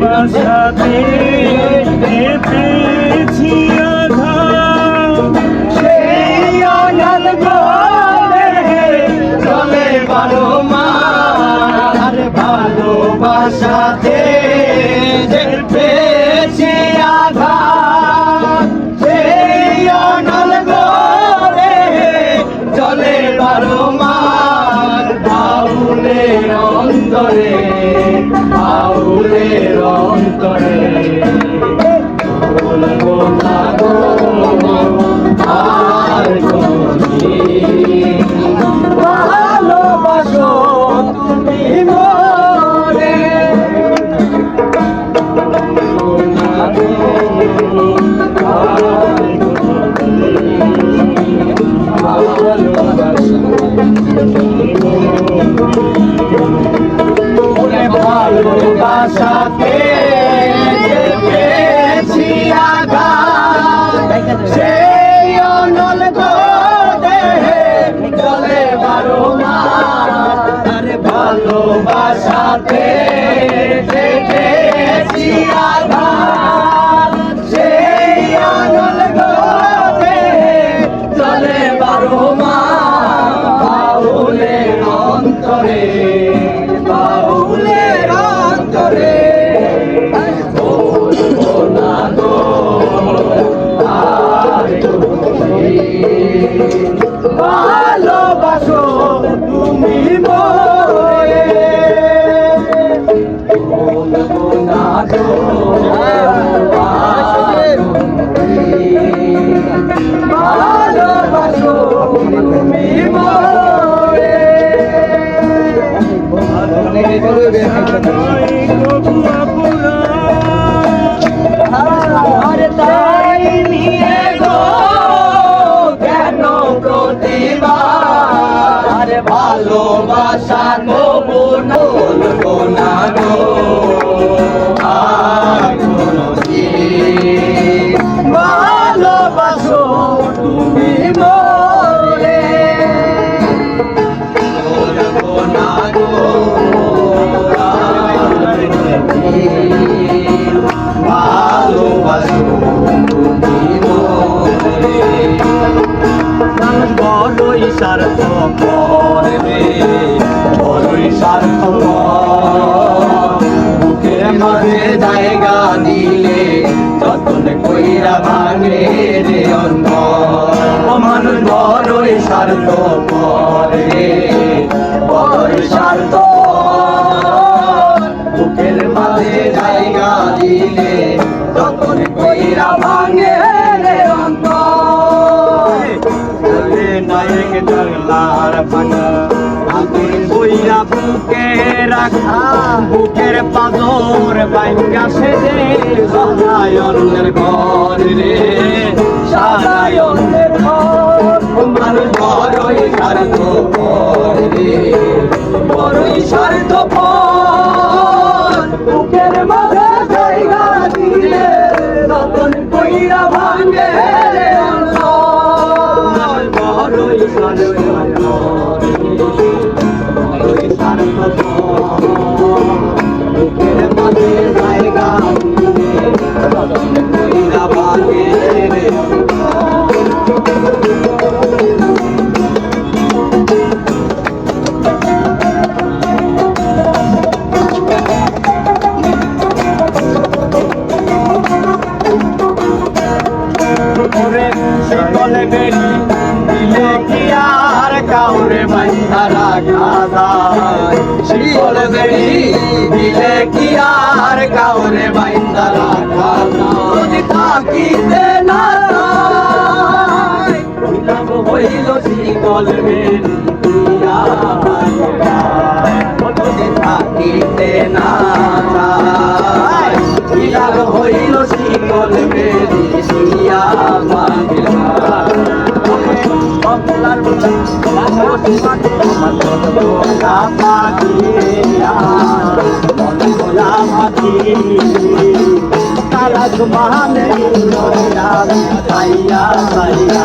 ভালোবাসাতে পেয়েছি আঘাত, সেই অনল ঘরে চলে বারো মাস। আরে ভালোবাসাতে যে পেয়েছি আঘাত, সেই অনল ঘরে চলে বারো মাস। বাউলের অন্তরে, বাউলের অন্তরে বলবো না গো আর কোনদিন, ভালোবাসো তুমি মোরে। বলবো না গো আর কোনদিন, ভালোবাসো ওরে ভালোবাসাতে পেয়েছি আঘাত, সেই অনল ঘরে চলে বারো মাস। আরে ভালোবাসাতে পেয়েছি আঘাত, সেই অনল ঘরে চলে বারো মাস। বাউলের অন্তরে, বাউলের অন্তরে বলবো না গো আর কোনদিন, ভালোবাসো তুমি মোরে। বলবো না গো আর কোনদিন, ভালোবাসো তুমি মোরে। আর তাই নিয়ে গো কেন প্রতিবার, আর ভালোবাসা কবু বলবো না গো আর কোনদিন, ভালোবাসো তুমি মোরে। বলবো না গো আর কোনদিন, ভালোবাসো তুমি মোরে। বড়ই স্বার্থপর রে, বড়ই স্বার্থপর, বুকের মাঝে জায়গা দিলে যতন কইরা ভাঙে রে অন্তর। ও মানুষ বড়ই স্বার্থপর রে, বড়ই স্বার্থপর, বুকের মাঝে জায়গা দিলে যতন কইরা ভাঙে রে অন্তর। নায়ক জগলার ভাঙা আগুন বইয়া বুকে রাখা, বুকের পাথর বাইঙ্গা সেজে সাজায় অন্যের ঘর রে, সাজায় অন্যের ঘর। মানুষ বড়ই স্বার্থপর রে, বড়ই স্বার্থপর, বুকের মাঝে জায়গা দিলে নতুন কইরা ভাঙে রে অন্তর। বড়ই স্বার্থপর, বড়ই স্বার্থপর, বুকের মাঝে জায়গা দিলে নতুন কইরা ভাঙে রে শিকলে বেরি দিলে কি আর কাউরে বান্ধা রাখা যায়, শিকলে বেরি দিলে কি আর কাউরে বান্ধা রাখা যায়। যদি থাকিতে না চায়, লাভ হইল শিকল বেরি দিয়া, যদি থাকিতে না চায়, লাভ হইল শিকল বেরি দিয়া মাগলা। বকলার পাখি তারা মানে সাইয়া সাইয়া